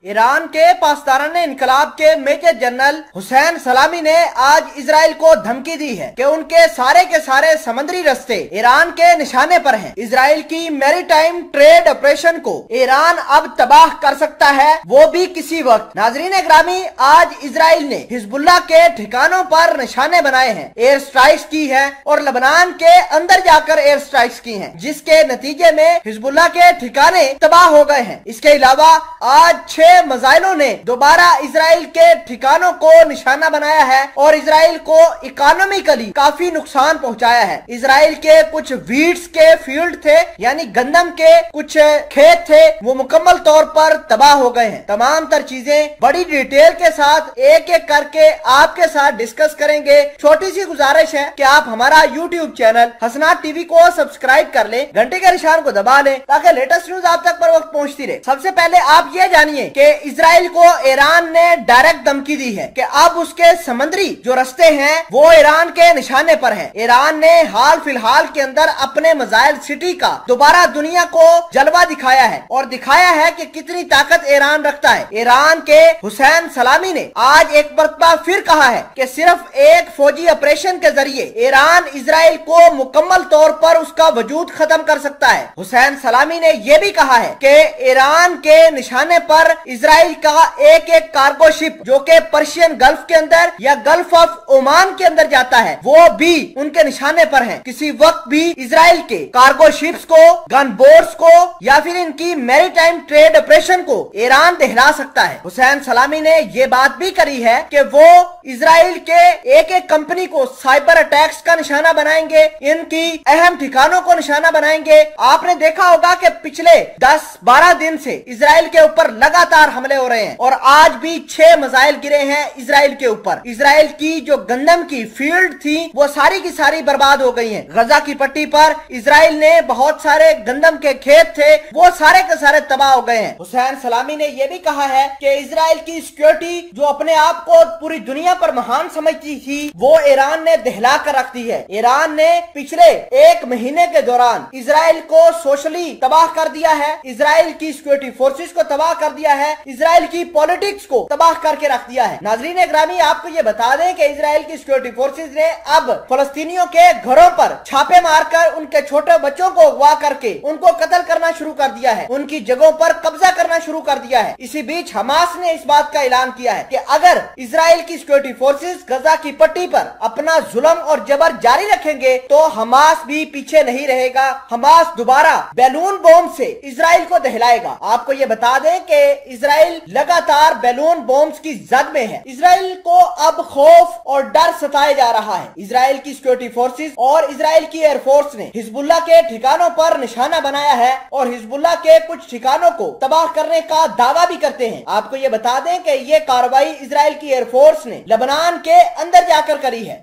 Iran के पासदारान इनकलाब के मेजर जनरल हुसैन सलामी ने आज इजराइल को धमकी दी है कि उनके सारे के सारे समुद्री रास्ते ईरान के निशाने पर हैं। इजराइल की मैरीटाइम ट्रेड ऑपरेशन को ईरान अब तबाह कर सकता है, वो भी किसी वक्त। नाजरीन ग्रामी, आज इजराइल ने हिजबुल्लाह के ठिकानों पर निशाने बनाए हैं, एयर स्ट्राइक्स की है और लेबनान के अंदर जाकर एयर स्ट्राइक्स की हैं, जिसके नतीजे में हिजबुल्लाह के ठिकाने तबाह हो गए हैं। इसके अलावा आज 6 मिसाइलों ने दोबारा इजराइल के ठिकानों को निशाना बनाया है और इजराइल को इकोनॉमिकली काफी नुकसान पहुंचाया है। इजराइल के कुछ वीट्स के फील्ड थे, यानी गंदम के कुछ खेत थे, वो मुकम्मल तौर पर तबाह हो गए हैं। तमाम तर चीजें बड़ी डिटेल के साथ एक एक करके आपके साथ डिस्कस करेंगे। छोटी सी गुजारिश है कि आप हमारा यूट्यूब चैनल हसनात टीवी को सब्सक्राइब कर लें, घंटे के निशान को दबा लें ताकि लेटेस्ट न्यूज आप तक पर वक्त पहुंचती रहे। सबसे पहले आप ये जानिए कि इजराइल को ईरान ने डायरेक्ट धमकी दी है कि अब उसके समुद्री जो रास्ते हैं वो ईरान के निशाने पर हैं। ईरान ने हाल फिलहाल के अंदर अपने मिसाइल सिटी का दोबारा दुनिया को जलवा दिखाया है और दिखाया है कि कितनी ताकत ईरान रखता है। ईरान के हुसैन सलामी ने आज एक मरतबा फिर कहा है कि सिर्फ एक फौजी ऑपरेशन के जरिए ईरान इजराइल को मुकम्मल तौर पर उसका वजूद खत्म कर सकता है। हुसैन सलामी ने यह भी कहा है कि ईरान के निशाने पर इजराइल का एक एक कार्गो शिप जो कि पर्शियन गल्फ के अंदर या गल्फ ऑफ ओमान के अंदर जाता है वो भी उनके निशाने पर है। किसी वक्त भी इजराइल के कार्गो शिप्स को, गन बोट्स को या फिर इनकी मैरीटाइम ट्रेड ऑपरेशन को ईरान दहला सकता है। हुसैन सलामी ने ये बात भी करी है कि वो इजराइल के एक एक कंपनी को साइबर अटैक्स का निशाना बनाएंगे, इनकी अहम ठिकानों को निशाना बनाएंगे। आपने देखा होगा कि पिछले 10-12 दिन से इजराइल के ऊपर लगातार हमले हो रहे हैं और आज भी 6 मिसाइल गिरे हैं इजराइल के ऊपर। इजराइल की जो गंदम की फील्ड थी वो सारी की सारी बर्बाद हो गई हैं। गजा की पट्टी पर इजराइल ने बहुत सारे गंदम के खेत थे, वो सारे के सारे तबाह हो गए हैं। हुसैन सलामी ने यह भी कहा है कि इजराइल की सिक्योरिटी जो अपने आप को पूरी दुनिया पर महान समझती थी वो ईरान ने दहला कर रख दी है। ईरान ने पिछले 1 महीने के दौरान इजराइल को सोशली तबाह कर दिया है, इजराइल की सिक्योरिटी फोर्सेस को तबाह कर दिया है, इजराइल की पॉलिटिक्स को तबाह करके रख दिया है। नाजरीन ग्रामी, आपको ये बता दें कि इजराइल की सिक्योरिटी फोर्सेस ने अब फलस्तीनियों के घरों पर छापे मारकर उनके छोटे बच्चों को अगवा करके उनको कत्ल करना शुरू कर दिया है, उनकी जगहों पर कब्जा करना शुरू कर दिया है। इसी बीच हमास ने इस बात का ऐलान किया है कि अगर इजराइल की सिक्योरिटी फोर्सेस गजा की पट्टी पर अपना जुल्म और जबर जारी रखेंगे तो हमास भी पीछे नहीं रहेगा। हमास दोबारा बैलून बॉम्ब से इजराइल को दहलाएगा। आपको ये बता दें कि इजराइल लगातार बैलून बॉम्ब्स की जद में है। इजराइल को अब खौफ और डर सताया जा रहा है। इजराइल की सिक्योरिटी फोर्सेस और इजराइल की एयरफोर्स ने हिजबुल्लाह के ठिकानों पर निशाना बनाया है और हिजबुल्लाह के कुछ ठिकानों को तबाह करने का दावा भी करते हैं। आपको ये बता दें कि ये कार्रवाई इजराइल की एयरफोर्स ने लेबनान के अंदर जाकर करी है।